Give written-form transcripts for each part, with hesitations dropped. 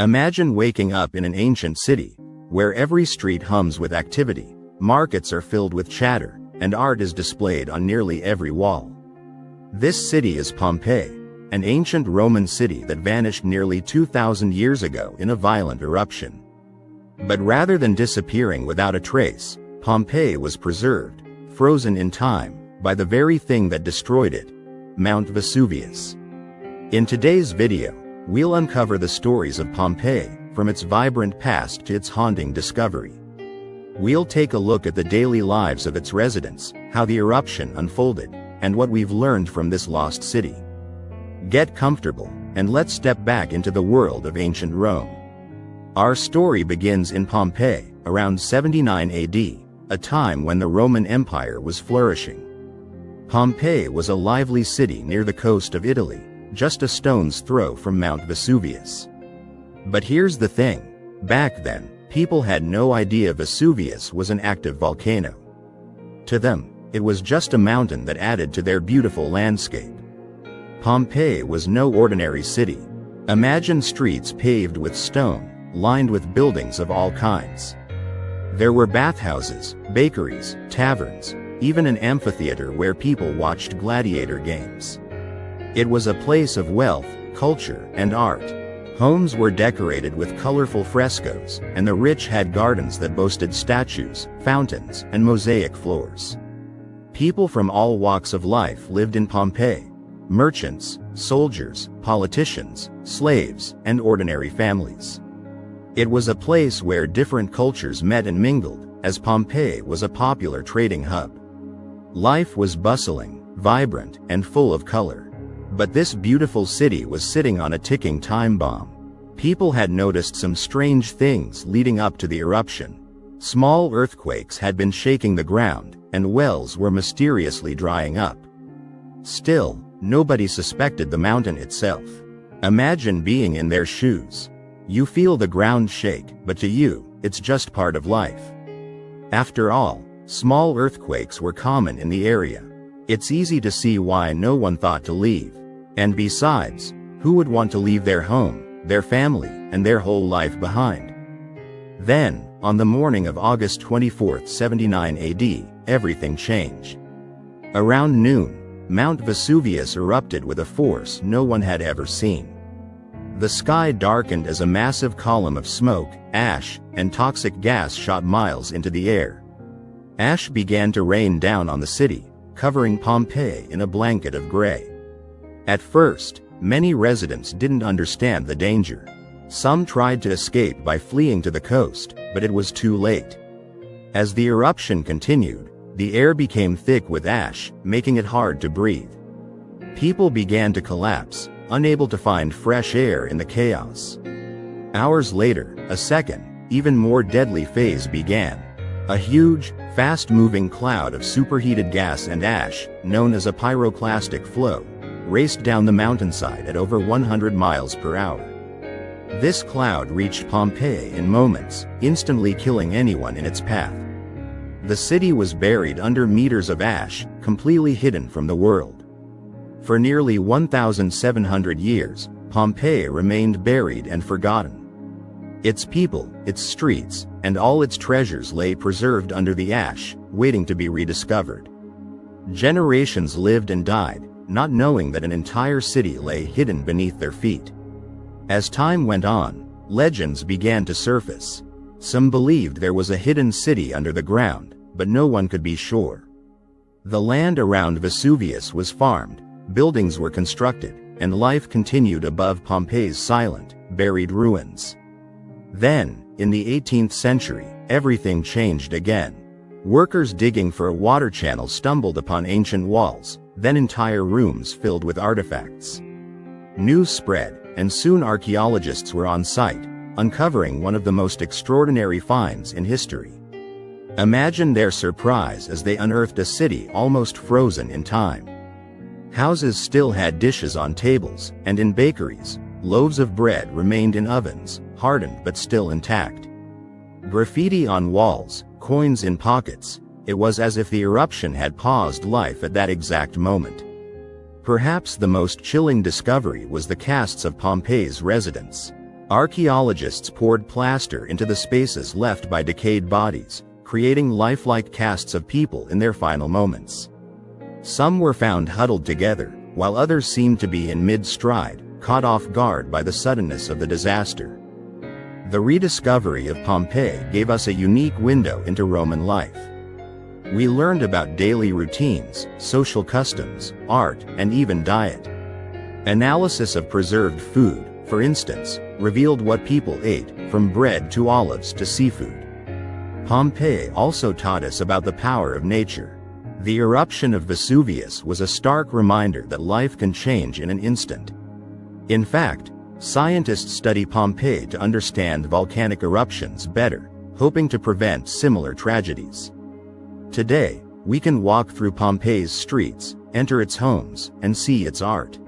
Imagine waking up in an ancient city, where every street hums with activity, markets are filled with chatter, and art is displayed on nearly every wall. This city is Pompeii, an ancient Roman city that vanished nearly 2,000 years ago in a violent eruption. But rather than disappearing without a trace, Pompeii was preserved, frozen in time, by the very thing that destroyed it, Mount Vesuvius. In today's video, we'll uncover the stories of Pompeii, from its vibrant past to its haunting discovery. We'll take a look at the daily lives of its residents, how the eruption unfolded, and what we've learned from this lost city. Get comfortable, and let's step back into the world of ancient Rome. Our story begins in Pompeii, around 79 AD, a time when the Roman Empire was flourishing. Pompeii was a lively city near the coast of Italy, just a stone's throw from Mount Vesuvius. But here's the thing, back then, people had no idea Vesuvius was an active volcano. To them, it was just a mountain that added to their beautiful landscape. Pompeii was no ordinary city. Imagine streets paved with stone, lined with buildings of all kinds. There were bathhouses, bakeries, taverns, even an amphitheater where people watched gladiator games. It was a place of wealth, culture, and art. Homes were decorated with colorful frescoes, and the rich had gardens that boasted statues, fountains, and mosaic floors. People from all walks of life lived in Pompeii: merchants, soldiers, politicians, slaves, and ordinary families. It was a place where different cultures met and mingled, as Pompeii was a popular trading hub. Life was bustling, vibrant, and full of color. But this beautiful city was sitting on a ticking time bomb. People had noticed some strange things leading up to the eruption. Small earthquakes had been shaking the ground, and wells were mysteriously drying up. Still, nobody suspected the mountain itself. Imagine being in their shoes. You feel the ground shake, but to you, it's just part of life. After all, small earthquakes were common in the area. It's easy to see why no one thought to leave. And besides, who would want to leave their home, their family, and their whole life behind? Then, on the morning of August 24, 79 AD, everything changed. Around noon, Mount Vesuvius erupted with a force no one had ever seen. The sky darkened as a massive column of smoke, ash, and toxic gas shot miles into the air. Ash began to rain down on the city, covering Pompeii in a blanket of gray. At first, many residents didn't understand the danger. Some tried to escape by fleeing to the coast, but it was too late. As the eruption continued, the air became thick with ash, making it hard to breathe. People began to collapse, unable to find fresh air in the chaos. Hours later, a second, even more deadly phase began. A huge, fast-moving cloud of superheated gas and ash, known as a pyroclastic flow, raced down the mountainside at over 100 miles per hour. This cloud reached Pompeii in moments, instantly killing anyone in its path. The city was buried under meters of ash, completely hidden from the world. For nearly 1,700 years, Pompeii remained buried and forgotten. Its people, its streets, and all its treasures lay preserved under the ash, waiting to be rediscovered. Generations lived and died, not knowing that an entire city lay hidden beneath their feet. As time went on, legends began to surface. Some believed there was a hidden city under the ground, but no one could be sure. The land around Vesuvius was farmed, buildings were constructed, and life continued above Pompeii's silent, buried ruins. Then, in the 18th century, everything changed again. Workers digging for a water channel stumbled upon ancient walls, then entire rooms filled with artifacts. News spread, and soon archaeologists were on site, uncovering one of the most extraordinary finds in history. Imagine their surprise as they unearthed a city almost frozen in time. Houses still had dishes on tables, and in bakeries, loaves of bread remained in ovens, hardened but still intact. Graffiti on walls, coins in pockets. It was as if the eruption had paused life at that exact moment. Perhaps the most chilling discovery was the casts of Pompeii's residents. Archaeologists poured plaster into the spaces left by decayed bodies, creating lifelike casts of people in their final moments. Some were found huddled together, while others seemed to be in mid-stride, caught off guard by the suddenness of the disaster. The rediscovery of Pompeii gave us a unique window into Roman life. We learned about daily routines, social customs, art, and even diet. Analysis of preserved food, for instance, revealed what people ate, from bread to olives to seafood. Pompeii also taught us about the power of nature. The eruption of Vesuvius was a stark reminder that life can change in an instant. In fact, scientists study Pompeii to understand volcanic eruptions better, hoping to prevent similar tragedies. Today, we can walk through Pompeii's streets, enter its homes, and see its art.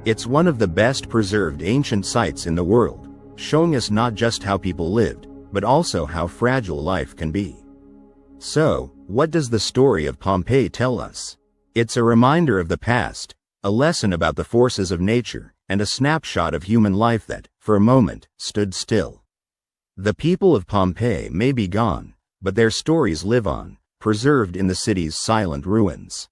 It's one of the best preserved ancient sites in the world, showing us not just how people lived, but also how fragile life can be. So, what does the story of Pompeii tell us? It's a reminder of the past, a lesson about the forces of nature, and a snapshot of human life that, for a moment, stood still. The people of Pompeii may be gone, but their stories live on, preserved in the city's silent ruins.